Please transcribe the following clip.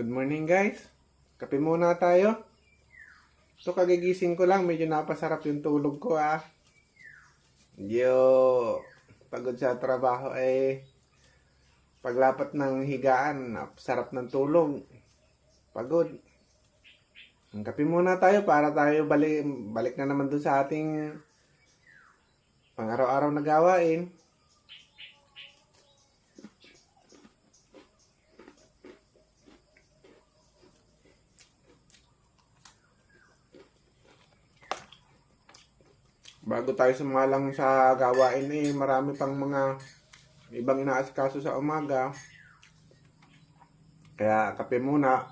Good morning guys. Kape muna tayo. So kagigising ko lang, medyo napasarap yung tulog ko ah. Yo, pagod sa trabaho paglapat ng higaan, sarap ng tulog. Pagod. Kape muna tayo para tayo balik na naman dun sa ating pang-araw-araw na gawain. Bago tayo sumalang sa gawain marami pang mga ibang inaasikaso sa umaga. Kaya kape muna.